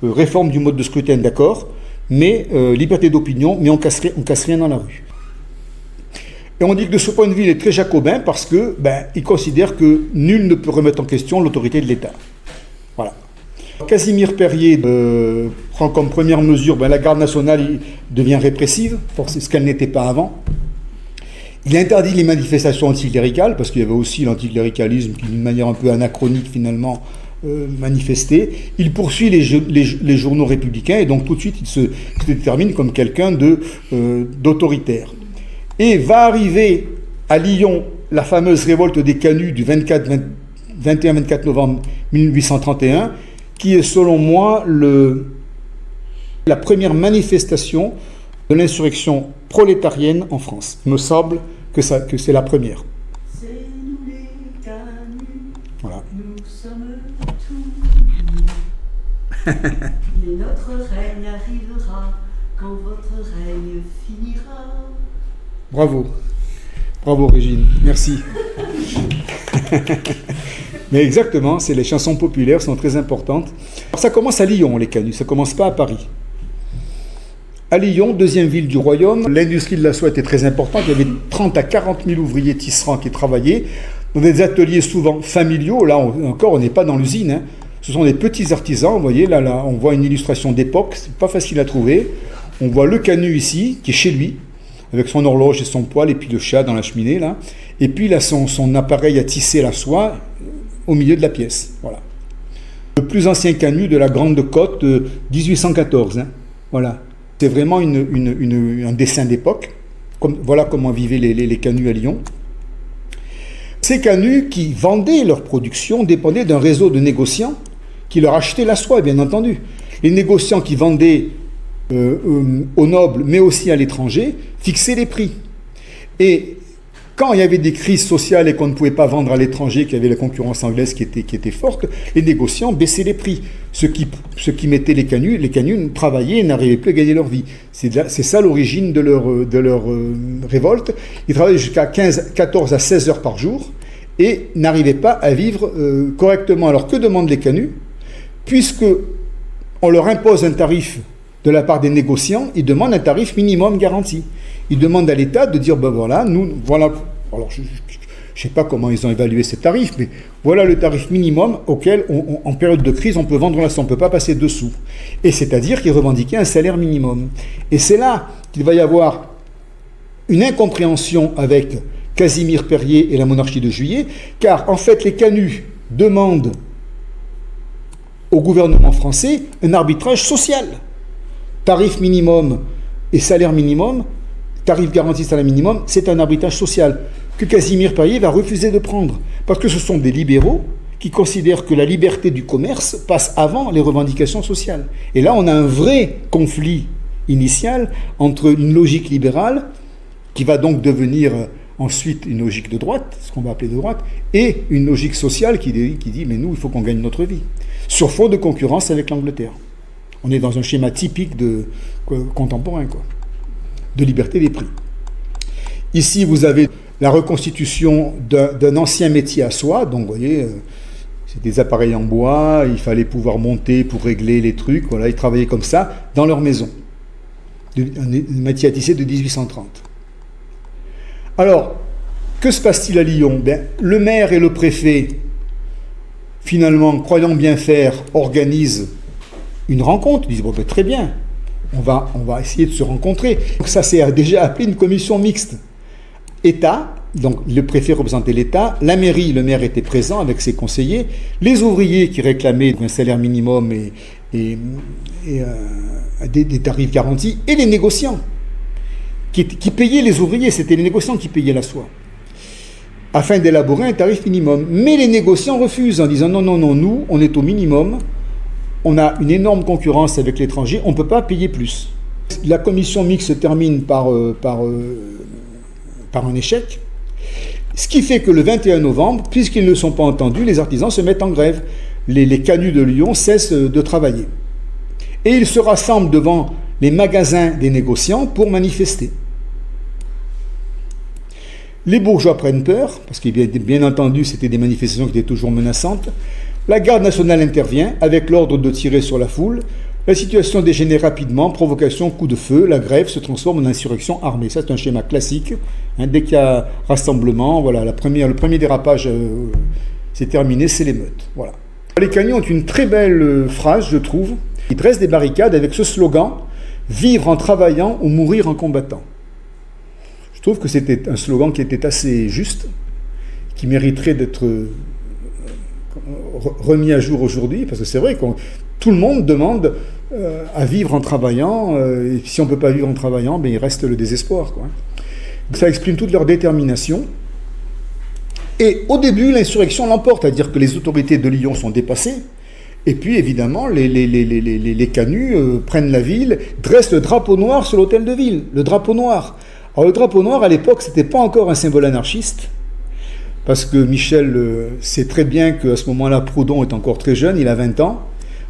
réforme du mode de scrutin, d'accord, mais liberté d'opinion, mais on casse rien dans la rue. Et on dit que de ce point de vue, il est très jacobin parce que il considère que nul ne peut remettre en question l'autorité de l'État. Voilà. Casimir Perier prend comme première mesure, la garde nationale devient répressive, c'est ce qu'elle n'était pas avant. Il interdit les manifestations anticléricales, parce qu'il y avait aussi l'anticléricalisme qui, d'une manière un peu anachronique finalement, manifestait. Il poursuit les journaux républicains, et donc tout de suite il se détermine comme quelqu'un d'autoritaire. Et va arriver à Lyon la fameuse révolte des canuts du 21-24 novembre 1831, qui est selon moi la première manifestation de l'insurrection prolétarienne en France. Il me semble que c'est la première. C'est nous les canuts, voilà. Nous sommes tous. Et notre règne arrivera quand votre règne finira. Bravo. Bravo Régine, merci. Mais exactement, les chansons populaires sont très importantes. Alors, ça commence à Lyon, les canuts, ça commence pas à Paris. À Lyon, deuxième ville du royaume, l'industrie de la soie était très importante. Il y avait 30 à 40 000 ouvriers tisserands qui travaillaient dans des ateliers souvent familiaux. Là, encore, on n'est pas dans l'usine. Ce sont des petits artisans. Vous voyez, là, on voit une illustration d'époque. C'est pas facile à trouver. On voit le canut ici, qui est chez lui, avec son horloge et son poêle, et puis le chat dans la cheminée, là. Et puis, là, son appareil à tisser la soie au milieu de la pièce. Voilà. Le plus ancien canut de la Grande Côte, 1814. Voilà. C'est vraiment un dessin d'époque. Voilà comment vivaient les canuts à Lyon. Ces canuts qui vendaient leur production dépendaient d'un réseau de négociants qui leur achetaient la soie, bien entendu. Les négociants qui vendaient aux nobles, mais aussi à l'étranger, fixaient les prix. Et Quand il y avait des crises sociales et qu'on ne pouvait pas vendre à l'étranger, qu'il y avait la concurrence anglaise qui était forte, les négociants baissaient les prix. Ceux qui mettaient les canuts travaillaient et n'arrivaient plus à gagner leur vie. C'est ça l'origine de leur révolte. Ils travaillaient jusqu'à 14 à 16 heures par jour et n'arrivaient pas à vivre correctement. Alors que demandent les canuts? Puisque on leur impose un tarif de la part des négociants, ils demandent un tarif minimum garanti. Ils demandent à l'État de dire, ben voilà, voilà. Alors je ne sais pas comment ils ont évalué ces tarifs, mais voilà le tarif minimum auquel, en période de crise, on peut vendre la on ne peut pas passer dessous. Et c'est-à-dire qu'ils revendiquaient un salaire minimum. Et c'est là qu'il va y avoir une incompréhension avec Casimir Perier et la monarchie de Juillet, car en fait les canuts demandent au gouvernement français un arbitrage social. Tarif minimum et salaire minimum, tarif garanti salaire minimum, c'est un arbitrage social que Casimir Perier va refuser de prendre. Parce que ce sont des libéraux qui considèrent que la liberté du commerce passe avant les revendications sociales. Et là, on a un vrai conflit initial entre une logique libérale, qui va donc devenir ensuite une logique de droite, ce qu'on va appeler de droite, et une logique sociale qui dit mais nous, il faut qu'on gagne notre vie, sur fond de concurrence avec l'Angleterre. On est dans un schéma typique contemporain, de liberté des prix. Ici, vous avez la reconstitution d'un ancien métier à soi, donc vous voyez, c'est des appareils en bois, il fallait pouvoir monter pour régler les trucs, voilà, ils travaillaient comme ça dans leur maison. Un métier à tisser de 1830. Alors, que se passe-t-il à Lyon? Le maire et le préfet, finalement, croyant bien faire, organisent une rencontre. Ils disent, bon, très bien, on va essayer de se rencontrer. Donc ça, c'est déjà appelé une commission mixte. État, donc le préfet représentait l'État, la mairie, le maire était présent avec ses conseillers, les ouvriers qui réclamaient un salaire minimum et des tarifs garantis, et les négociants qui payaient les ouvriers, c'était les négociants qui payaient la soie, afin d'élaborer un tarif minimum. Mais les négociants refusent en disant non, nous, on est au minimum, on a une énorme concurrence avec l'étranger, on ne peut pas payer plus. La commission mixte se termine par un échec, ce qui fait que le 21 novembre, puisqu'ils ne sont pas entendus, les artisans se mettent en grève. Les canuts de Lyon cessent de travailler. Et ils se rassemblent devant les magasins des négociants pour manifester. Les bourgeois prennent peur, parce que bien entendu c'était des manifestations qui étaient toujours menaçantes. La garde nationale intervient avec l'ordre de tirer sur la foule. La situation dégénère rapidement, provocation, coup de feu, la grève se transforme en insurrection armée. Ça, c'est un schéma classique. Dès qu'il y a rassemblement, voilà, le premier dérapage, c'est terminé, c'est l'émeute. Voilà. Les canuts ont une très belle phrase, je trouve. Ils dressent des barricades avec ce slogan « Vivre en travaillant ou mourir en combattant ». Je trouve que c'était un slogan qui était assez juste, qui mériterait d'être remis à jour aujourd'hui, parce que c'est vrai que tout le monde demande à vivre en travaillant, et si on ne peut pas vivre en travaillant, il reste le désespoir, quoi. Donc ça exprime toute leur détermination. Et au début, l'insurrection l'emporte, c'est-à-dire que les autorités de Lyon sont dépassées, et puis évidemment, les canuts prennent la ville, dressent le drapeau noir sur l'hôtel de ville, le drapeau noir. Alors le drapeau noir, à l'époque, ce n'était pas encore un symbole anarchiste, parce que Michel sait très bien qu'à ce moment-là, Proudhon est encore très jeune, il a 20 ans.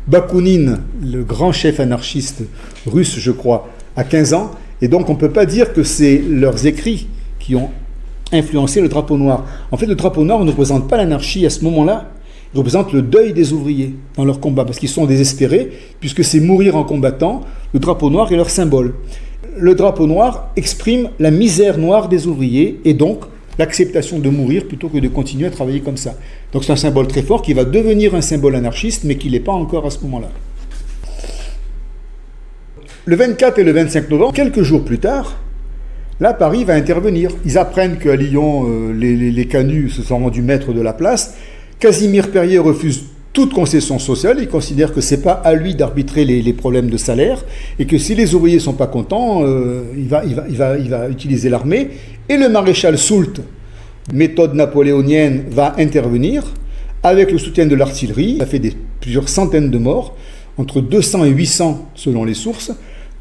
Bakounine, le grand chef anarchiste russe, je crois, a 15 ans. Et donc, on ne peut pas dire que c'est leurs écrits qui ont influencé le drapeau noir. En fait, le drapeau noir ne représente pas l'anarchie à ce moment-là. Il représente le deuil des ouvriers dans leur combat, parce qu'ils sont désespérés, puisque c'est mourir en combattant. Le drapeau noir est leur symbole. Le drapeau noir exprime la misère noire des ouvriers, et donc l'acceptation de mourir plutôt que de continuer à travailler comme ça. Donc c'est un symbole très fort qui va devenir un symbole anarchiste, mais qui ne l'est pas encore à ce moment-là. Le 24 et le 25 novembre, quelques jours plus tard, là, Paris va intervenir. Ils apprennent qu'à Lyon, les canuts se sont rendus maîtres de la place. Casimir Perier refuse toute concession sociale. Il considère que ce n'est pas à lui d'arbitrer les problèmes de salaire, et que si les ouvriers ne sont pas contents, il va utiliser l'armée. Et le maréchal Soult, méthode napoléonienne, va intervenir avec le soutien de l'artillerie. Ça fait plusieurs centaines de morts, entre 200 et 800 selon les sources.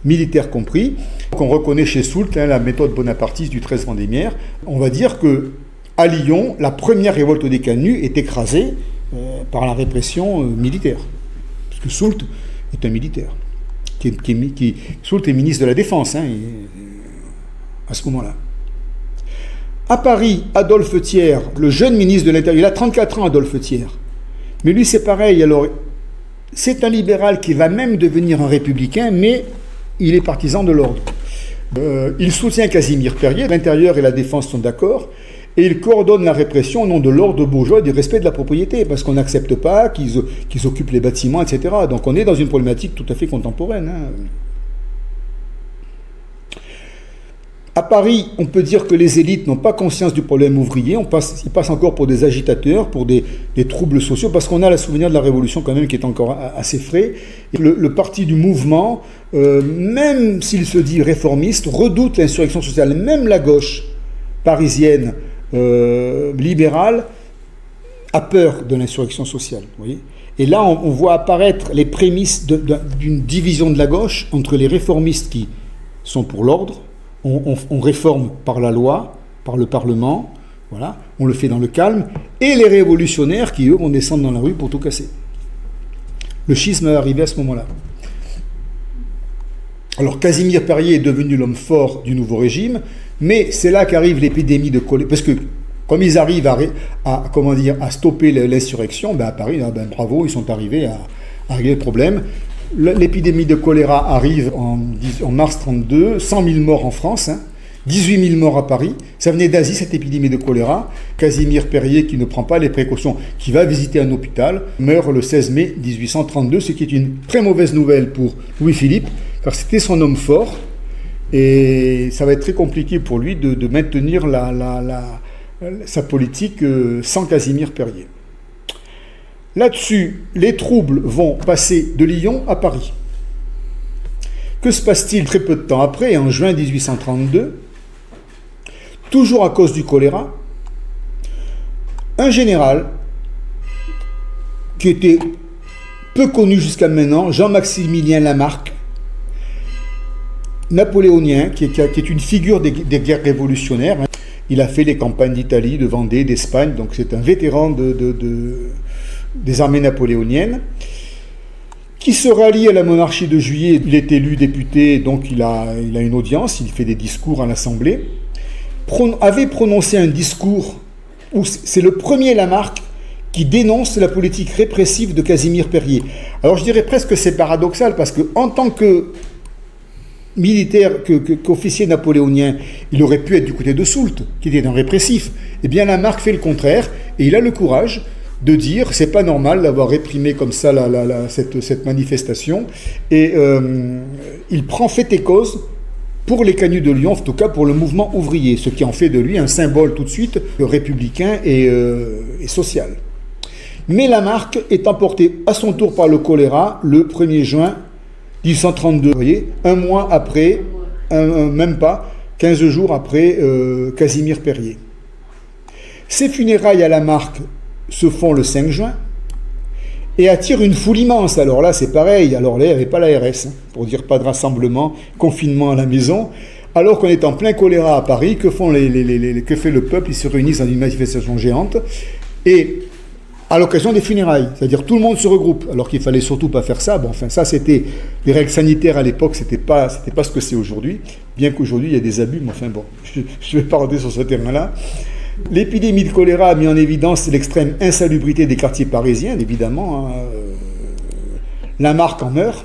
militaire compris. On reconnaît chez Soult la méthode bonapartiste du 13 Vendémiaire. On va dire que à Lyon, la première révolte des Canuts est écrasée par la répression militaire. Parce que Soult est un militaire. Soult est ministre de la Défense à ce moment-là. À Paris, Adolphe Thiers, le jeune ministre de l'Intérieur, il a 34 ans, Adolphe Thiers. Mais lui, c'est pareil. Alors, c'est un libéral qui va même devenir un républicain, mais il est partisan de l'ordre. Il soutient Casimir Perier, l'Intérieur et la Défense sont d'accord, et il coordonne la répression au nom de l'ordre bourgeois et du respect de la propriété, parce qu'on n'accepte pas qu'ils occupent les bâtiments, etc. Donc on est dans une problématique tout à fait contemporaine. À Paris, on peut dire que les élites n'ont pas conscience du problème ouvrier, ils passent encore pour des agitateurs, pour des troubles sociaux, parce qu'on a le souvenir de la Révolution quand même qui est encore assez frais. Et le parti du mouvement, même s'il se dit réformiste, redoute l'insurrection sociale. Même la gauche parisienne libérale a peur de l'insurrection sociale. Vous voyez ? Et là, on voit apparaître les prémices d'une division de la gauche entre les réformistes qui sont pour l'ordre. On réforme par la loi, par le Parlement, voilà, on le fait dans le calme, et les révolutionnaires qui, eux, vont descendre dans la rue pour tout casser. Le schisme est arrivé à ce moment-là. Alors, Casimir Perier est devenu l'homme fort du nouveau régime, mais c'est là qu'arrive l'épidémie de choléra, parce que comme ils arrivent à stopper l'insurrection, à Paris, bravo, ils sont arrivés à régler le problème. L'épidémie de choléra arrive en mars 1932, 100 000 morts en France, 18 000 morts à Paris. Ça venait d'Asie, cette épidémie de choléra. Casimir Perier, qui ne prend pas les précautions, qui va visiter un hôpital, meurt le 16 mai 1832, ce qui est une très mauvaise nouvelle pour Louis-Philippe, car c'était son homme fort, et ça va être très compliqué pour lui de maintenir sa politique sans Casimir Perier. Là-dessus, les troubles vont passer de Lyon à Paris. Que se passe-t-il très peu de temps après, en juin 1832, toujours à cause du choléra, un général qui était peu connu jusqu'à maintenant, Jean-Maximilien Lamarque, napoléonien, qui est une figure des guerres révolutionnaires. Il a fait les campagnes d'Italie, de Vendée, d'Espagne, donc c'est un vétéran des armées napoléoniennes, qui se rallie à la monarchie de Juillet. Il est élu député, donc il a une audience, il fait des discours à l'Assemblée, avait prononcé un discours où c'est le premier Lamarque qui dénonce la politique répressive de Casimir Perier. Alors je dirais presque que c'est paradoxal, parce qu'en tant que militaire, qu'officier napoléonien, il aurait pu être du côté de Soult, qui était un répressif. Eh bien Lamarque fait le contraire, et il a le courage de dire c'est pas normal d'avoir réprimé comme ça cette manifestation, et il prend fait et cause pour les Canuts de Lyon, en tout cas pour le mouvement ouvrier, ce qui en fait de lui un symbole tout de suite républicain et social. Mais Lamarque est emporté à son tour par le choléra le 1er juin 1832, vous voyez, un mois après, même pas, 15 jours après Casimir Perier. Ces funérailles à Lamarque se font le 5 juin et attirent une foule immense. Alors là, c'est pareil. Alors là, il n'y avait pas l'ARS, pour dire pas de rassemblement, confinement à la maison. Alors qu'on est en plein choléra à Paris, que fait le peuple? Ils se réunissent dans une manifestation géante et à l'occasion des funérailles, c'est-à-dire tout le monde se regroupe, alors qu'il fallait surtout pas faire ça. Bon, enfin, ça c'était les règles sanitaires à l'époque, c'était pas ce que c'est aujourd'hui, bien qu'aujourd'hui il y a des abus, mais enfin bon, je vais pas rentrer sur ce terrain-là. L'épidémie de choléra a mis en évidence l'extrême insalubrité des quartiers parisiens, évidemment. Lamarque en meurt.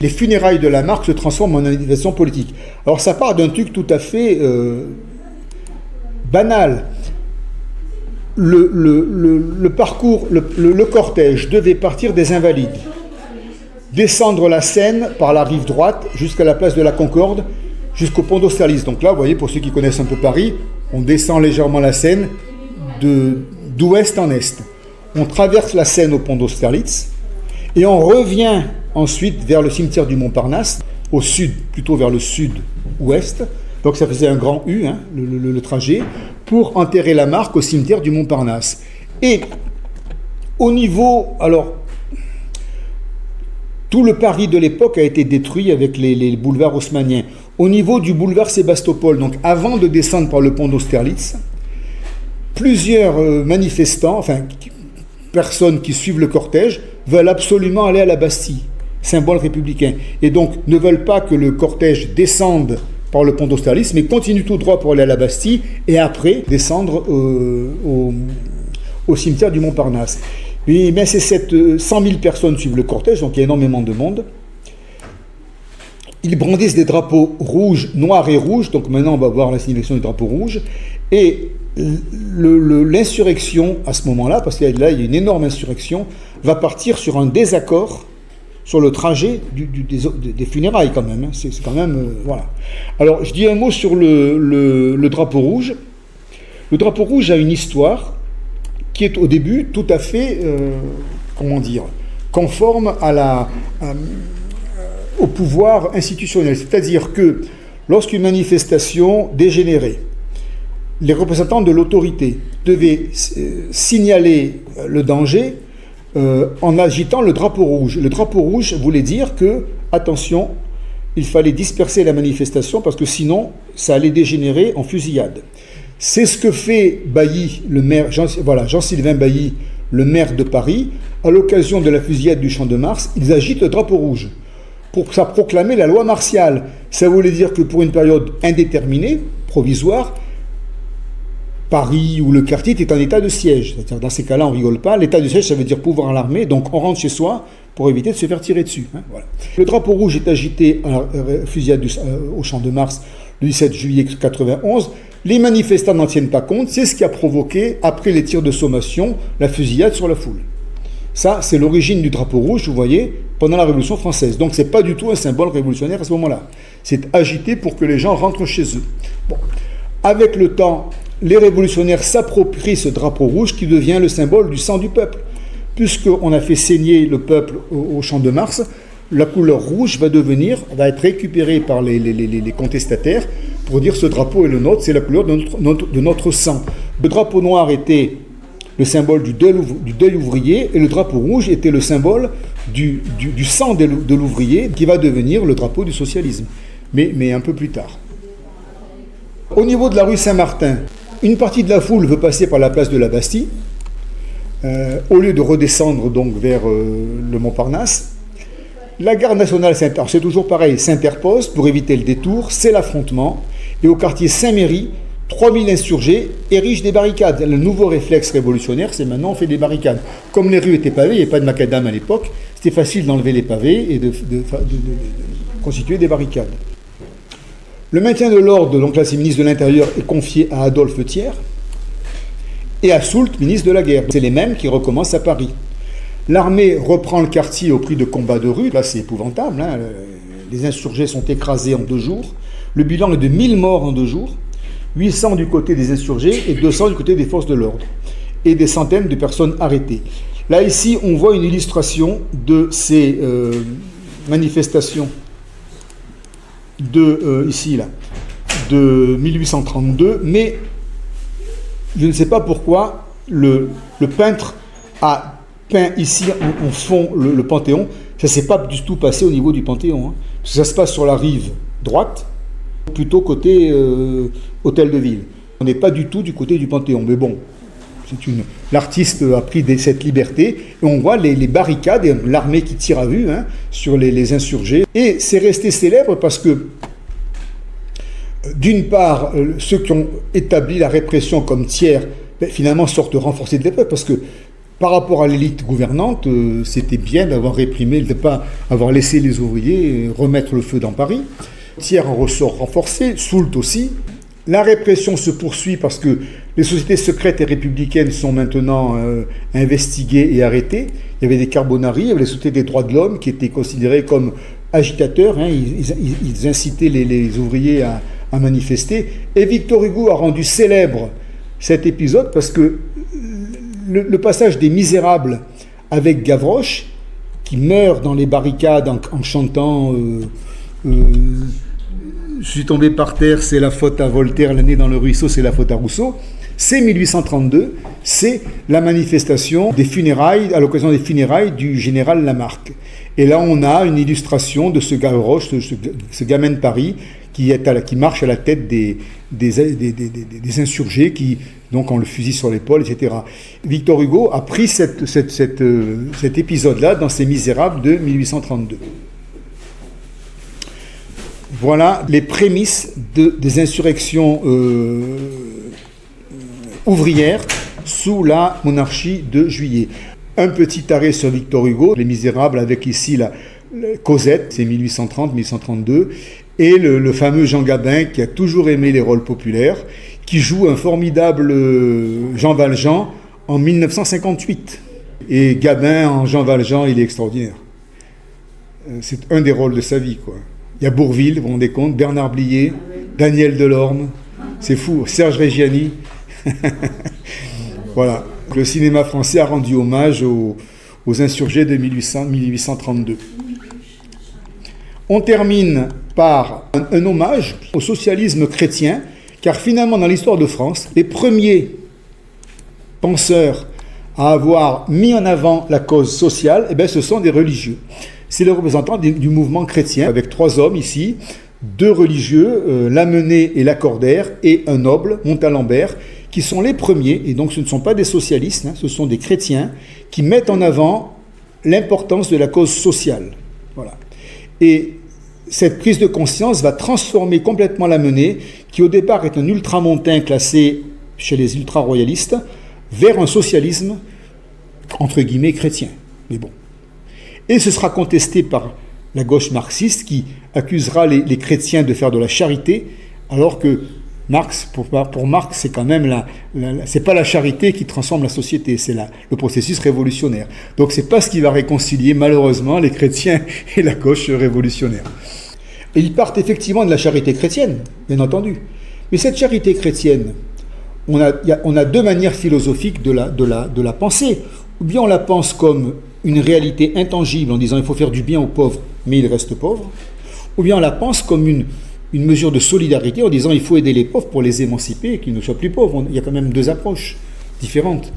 Les funérailles de Lamarque se transforment en manifestation politique. Alors ça part d'un truc tout à fait banal. Le parcours, le cortège devait partir des Invalides, descendre la Seine par la rive droite jusqu'à la place de la Concorde, jusqu'au pont d'Austerlitz. Donc là, vous voyez, pour ceux qui connaissent un peu Paris, on descend légèrement la Seine d'ouest en est. On traverse la Seine au pont d'Austerlitz et on revient ensuite vers le cimetière du Montparnasse, au sud, plutôt vers le sud-ouest. Donc ça faisait un grand U, le trajet, pour enterrer Lamarque au cimetière du Montparnasse. Et au niveau, alors, Tout le Paris de l'époque a été détruit avec les boulevards haussmanniens. Au niveau du boulevard Sébastopol, donc avant de descendre par le pont d'Austerlitz, plusieurs manifestants, enfin personnes qui suivent le cortège, veulent absolument aller à la Bastille, symbole républicain, et donc ne veulent pas que le cortège descende par le pont d'Austerlitz, mais continue tout droit pour aller à la Bastille, et après descendre au cimetière du Montparnasse. Mais c'est 100 000 personnes suivent le cortège, donc il y a énormément de monde. Ils brandissent des drapeaux rouges, noirs et rouges, donc maintenant on va voir la signification du drapeau rouge, et l'insurrection à ce moment-là, parce que là il y a une énorme insurrection, va partir sur un désaccord sur le trajet des funérailles quand même. Hein. C'est quand même... voilà. Alors je dis un mot sur le drapeau rouge. Le drapeau rouge a une histoire qui est au début tout à fait, conforme au pouvoir institutionnel. C'est-à-dire que lorsqu'une manifestation dégénérait, les représentants de l'autorité devaient signaler le danger en agitant le drapeau rouge. Le drapeau rouge voulait dire que, attention, il fallait disperser la manifestation parce que sinon, ça allait dégénérer en fusillade. C'est ce que fait Bailly, le maire, Jean-Sylvain Bailly, le maire de Paris, à l'occasion de la fusillade du Champ de Mars. Ils agitent le drapeau rouge pour ça proclamer la loi martiale. Ça voulait dire que pour une période indéterminée, provisoire, Paris ou le quartier est en état de siège. C'est-à-dire, dans ces cas-là, on ne rigole pas. L'état de siège, ça veut dire pouvoir à l'armée, donc on rentre chez soi pour éviter de se faire tirer dessus. Hein, voilà. Le drapeau rouge est agité à la fusillade au Champ de Mars le 17 juillet 1991. Les manifestants n'en tiennent pas compte. C'est ce qui a provoqué, après les tirs de sommation, la fusillade sur la foule. Ça, c'est l'origine du drapeau rouge, vous voyez, pendant la Révolution française. Donc, ce n'est pas du tout un symbole révolutionnaire à ce moment-là. C'est agité pour que les gens rentrent chez eux. Bon. Avec le temps, les révolutionnaires s'approprient ce drapeau rouge qui devient le symbole du sang du peuple. Puisqu'on a fait saigner le peuple au Champ de Mars, la couleur rouge va être récupérée par les contestataires pour dire ce drapeau est le nôtre, c'est la couleur de notre sang. Le drapeau noir était le symbole du deuil ouvrier et le drapeau rouge était le symbole du sang de l'ouvrier qui va devenir le drapeau du socialisme, mais un peu plus tard. Au niveau de la rue Saint-Martin, une partie de la foule veut passer par la place de la Bastille, au lieu de redescendre donc vers le Montparnasse. La garde nationale, c'est toujours pareil, s'interpose pour éviter le détour, c'est l'affrontement. Et au quartier Saint-Méry, 3000 insurgés érigent des barricades. Le nouveau réflexe révolutionnaire, c'est maintenant on fait des barricades. Comme les rues étaient pavées, il n'y avait pas de macadam à l'époque, c'était facile d'enlever les pavés et de constituer des barricades. Le maintien de l'ordre, donc là c'est ministre de l'Intérieur, est confié à Adolphe Thiers et à Soult, ministre de la Guerre. C'est les mêmes qui recommencent à Paris. L'armée reprend le quartier au prix de combats de rue. Là, c'est épouvantable. Hein. Les insurgés sont écrasés en 2 jours. Le bilan est de 1000 morts en 2 jours. 800 du côté des insurgés et 200 du côté des forces de l'ordre. Et des centaines de personnes arrêtées. Là, ici, on voit une illustration de ces manifestations de 1832. Mais je ne sais pas pourquoi le peintre a peint ici en fond le Panthéon. Ça ne s'est pas du tout passé au niveau du Panthéon. Hein. Ça se passe sur la rive droite, plutôt côté Hôtel de Ville. On n'est pas du tout du côté du Panthéon. Mais bon, l'artiste a pris cette liberté. Et on voit les barricades et l'armée qui tire à vue sur les insurgés. Et c'est resté célèbre parce que, d'une part, ceux qui ont établi la répression comme Thiers, finalement sortent renforcés de l'époque parce que par rapport à l'élite gouvernante, c'était bien d'avoir réprimé, de ne pas avoir laissé les ouvriers remettre le feu dans Paris. Thiers en ressort renforcé, Soult aussi. La répression se poursuit parce que les sociétés secrètes et républicaines sont maintenant investiguées et arrêtées. Il y avait des Carbonari, il y avait les sociétés des droits de l'homme qui étaient considérées comme agitateurs. Ils incitaient les ouvriers à manifester. Et Victor Hugo a rendu célèbre cet épisode parce que le passage des Misérables avec Gavroche, qui meurt dans les barricades en chantant je suis tombé par terre, c'est la faute à Voltaire, l'année dans le ruisseau, c'est la faute à Rousseau. C'est 1832, c'est la manifestation des funérailles, à l'occasion des funérailles du général Lamarque. Et là, on a une illustration de ce Gavroche, ce gamin de Paris, qui marche à la tête des insurgés, donc ont le fusil sur l'épaule, etc. Victor Hugo a pris cet épisode-là dans ses Misérables de 1832. Voilà les prémices des insurrections ouvrières sous la monarchie de Juillet. Un petit arrêt sur Victor Hugo, Les Misérables, avec ici la Cosette, c'est 1830-1832, et le fameux Jean Gabin, qui a toujours aimé les rôles populaires, qui joue un formidable Jean Valjean en 1958. Et Gabin en Jean Valjean, il est extraordinaire. C'est un des rôles de sa vie, quoi. Il y a Bourvil, vous vous rendez compte, Bernard Blier, Daniel Delorme, c'est fou, Serge Reggiani. Voilà, le cinéma français a rendu hommage aux insurgés de 1832. On termine par un hommage au socialisme chrétien, car finalement dans l'histoire de France, les premiers penseurs à avoir mis en avant la cause sociale, ce sont des religieux. C'est les représentants du mouvement chrétien, avec 3 hommes ici, 2 religieux, Lamennais et Lacordaire, et un noble, Montalembert, qui sont les premiers, et donc ce ne sont pas des socialistes, ce sont des chrétiens, qui mettent en avant l'importance de la cause sociale. Voilà. Et cette prise de conscience va transformer complètement Lamennais, qui au départ est un ultramontain classé chez les ultra-royalistes, vers un socialisme, entre guillemets, chrétien. Mais bon. Et ce sera contesté par la gauche marxiste, qui accusera les chrétiens de faire de la charité, alors que Marx, pour Marx, c'est quand même c'est pas la charité qui transforme la société, c'est le processus révolutionnaire. Donc c'est pas ce qui va réconcilier malheureusement les chrétiens et la gauche révolutionnaire. Et ils partent effectivement de la charité chrétienne, bien entendu. Mais cette charité chrétienne, on a 2 manières philosophiques de la penser. Ou bien on la pense comme une réalité intangible en disant il faut faire du bien aux pauvres, mais ils restent pauvres. Ou bien on la pense comme une mesure de solidarité en disant il faut aider les pauvres pour les émanciper et qu'ils ne soient plus pauvres. Il y a quand même 2 approches différentes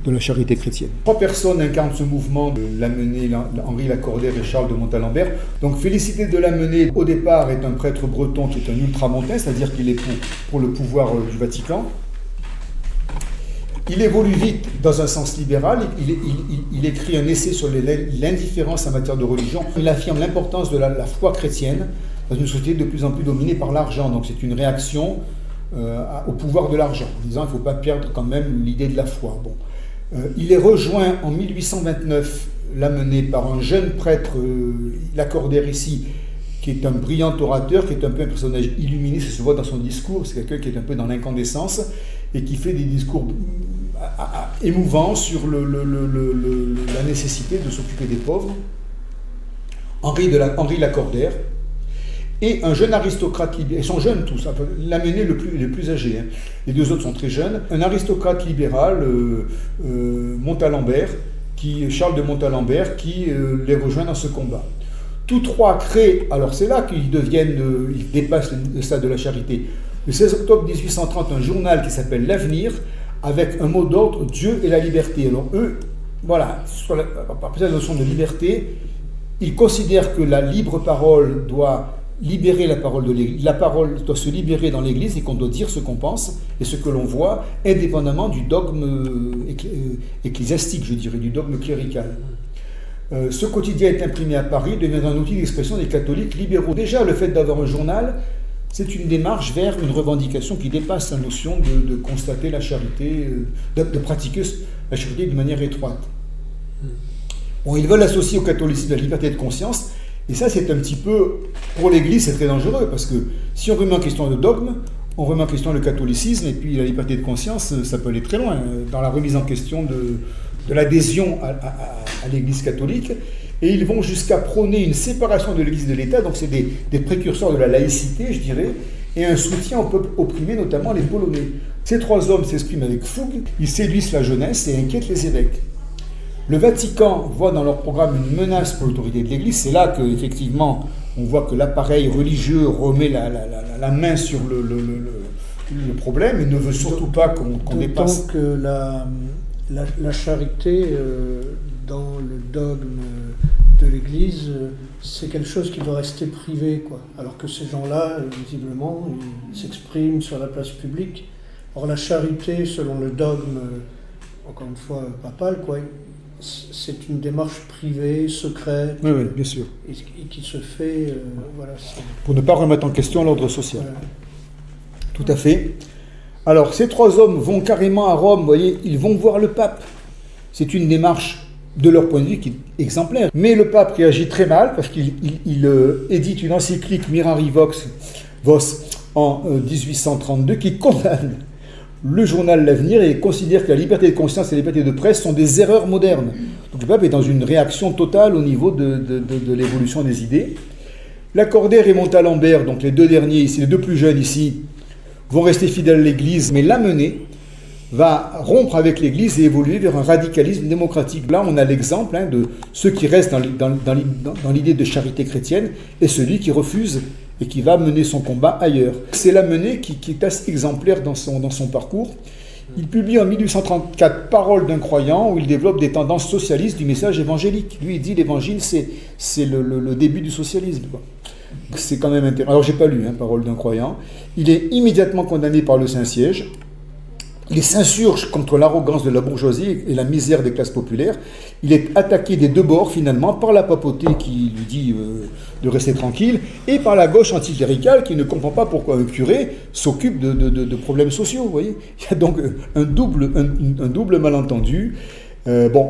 de la charité chrétienne. 3 personnes incarnent ce mouvement de Lamennais, Henri Lacordaire et Charles de Montalembert. Donc Félicité de Lamennais, au départ, est un prêtre breton qui est un ultramontain, c'est-à-dire qu'il est pour le pouvoir du Vatican. Il évolue vite dans un sens libéral, il écrit un essai sur l'indifférence en matière de religion. Il affirme l'importance de la foi chrétienne dans une société de plus en plus dominée par l'argent. Donc c'est une réaction au pouvoir de l'argent, en disant qu'il ne faut pas perdre quand même l'idée de la foi. Bon. Il est rejoint en 1829, Lamennais, par un jeune prêtre, Lacordaire ici, qui est un brillant orateur, qui est un peu un personnage illuminé, ça se voit dans son discours, c'est quelqu'un qui est un peu dans l'incandescence, et qui fait des discours émouvants sur la nécessité de s'occuper des pauvres. Henri Lacordaire, et un jeune aristocrate libéral, ils sont jeunes tous, Lamennais le plus âgé, hein. Les 2 autres sont très jeunes, un aristocrate libéral, Charles de Montalembert, qui les rejoint dans ce combat. Tous 3 créent, alors c'est là qu'ils dépassent le stade de la charité. Le 16 octobre 1830, un journal qui s'appelle L'Avenir, avec un mot d'ordre, Dieu et la liberté. Alors eux, voilà, par la notion de liberté, ils considèrent que la libre parole doit libérer la parole de l'Église. La parole doit se libérer dans l'Église et qu'on doit dire ce qu'on pense et ce que l'on voit, indépendamment du dogme ecclésiastique, je dirais, du dogme clérical. Ce quotidien est imprimé à Paris, devient un outil d'expression des catholiques libéraux. Déjà, le fait d'avoir un journal, c'est une démarche vers une revendication qui dépasse la notion de constater la charité, de pratiquer la charité de manière étroite. Bon, ils veulent associer au catholicisme la liberté de conscience, et ça, c'est un petit peu, pour l'Église, c'est très dangereux, parce que si on remet en question le dogme, on remet en question le catholicisme, et puis la liberté de conscience, ça peut aller très loin, dans la remise en question de l'adhésion à l'Église catholique, et ils vont jusqu'à prôner une séparation de l'Église et de l'État, donc c'est des précurseurs de la laïcité, je dirais, et un soutien au peuple opprimé, notamment les Polonais. Ces 3 hommes s'expriment avec fougue, ils séduisent la jeunesse et inquiètent les évêques. Le Vatican voit dans leur programme une menace pour l'autorité de l'Église, c'est là qu'effectivement on voit que l'appareil religieux remet la main sur le problème et ne veut surtout pas qu'on dépasse. D'autant que la charité, dans le dogme de l'Église, c'est quelque chose qui doit rester privé, quoi. Alors que ces gens-là, visiblement, ils s'expriment sur la place publique. Or, la charité, selon le dogme, encore une fois, papal, quoi, c'est une démarche privée, secrète, Oui, oui, bien sûr. et qui se fait, voilà. Pour ne pas remettre en question l'ordre social. Voilà. Tout à fait. Alors, ces trois hommes vont carrément à Rome, vous voyez, ils vont voir le pape. C'est une démarche, de leur point de vue, qui est exemplaire. Mais le pape réagit très mal, parce qu'il édite une encyclique Mirari Vos en 1832, qui condamne le journal L'Avenir et considère que la liberté de conscience et la liberté de presse sont des erreurs modernes. Donc le pape est dans une réaction totale au niveau de l'évolution des idées. Lacordaire et Montalembert, donc les deux derniers ici, les deux plus jeunes ici, vont rester fidèles à l'Église, mais l'amener va rompre avec l'Église et évoluer vers un radicalisme démocratique. Là, on a l'exemple de ceux qui restent dans l'idée de charité chrétienne et celui qui refuse et qui va mener son combat ailleurs. C'est Lamennais qui est assez exemplaire dans son parcours. Il publie en 1834 Paroles d'un croyant, où il développe des tendances socialistes du message évangélique. Lui, il dit l'évangile, c'est le début du socialisme, quoi. C'est quand même intéressant. Alors, j'ai pas lu Paroles d'un croyant. Il est immédiatement condamné par le Saint-Siège. Il s'insurge contre l'arrogance de la bourgeoisie et la misère des classes populaires. Il est attaqué des deux bords, finalement, par la papauté qui lui dit de rester tranquille, et par la gauche anticléricale qui ne comprend pas pourquoi un curé s'occupe de problèmes sociaux. Vous voyez, il y a donc un double malentendu.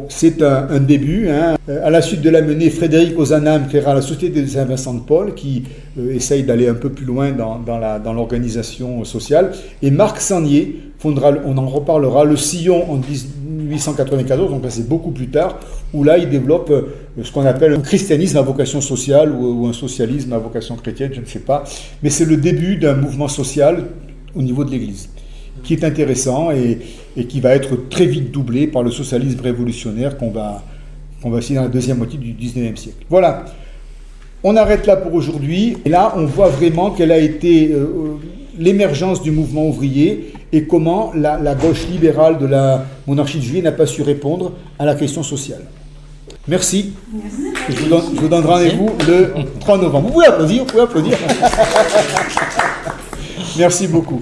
C'est un début. À la suite de Lamennais, Frédéric Ozanam créera la Société de Saint-Vincent-de-Paul qui essaye d'aller un peu plus loin dans l'organisation sociale. Et Marc Sangnier fondera, on en reparlera, le Sillon en 1894, donc là c'est beaucoup plus tard, où là il développe ce qu'on appelle un christianisme à vocation sociale ou un socialisme à vocation chrétienne, je ne sais pas. Mais c'est le début d'un mouvement social au niveau de l'Église, qui est intéressant et qui va être très vite doublé par le socialisme révolutionnaire qu'on va essayer dans la deuxième moitié du XIXe siècle. Voilà, on arrête là pour aujourd'hui. Et là, on voit vraiment quelle a été l'émergence du mouvement ouvrier et comment la gauche libérale de la monarchie de Juillet n'a pas su répondre à la question sociale. Merci. Je vous donne rendez-vous le 3 novembre. Vous pouvez applaudir. Merci beaucoup.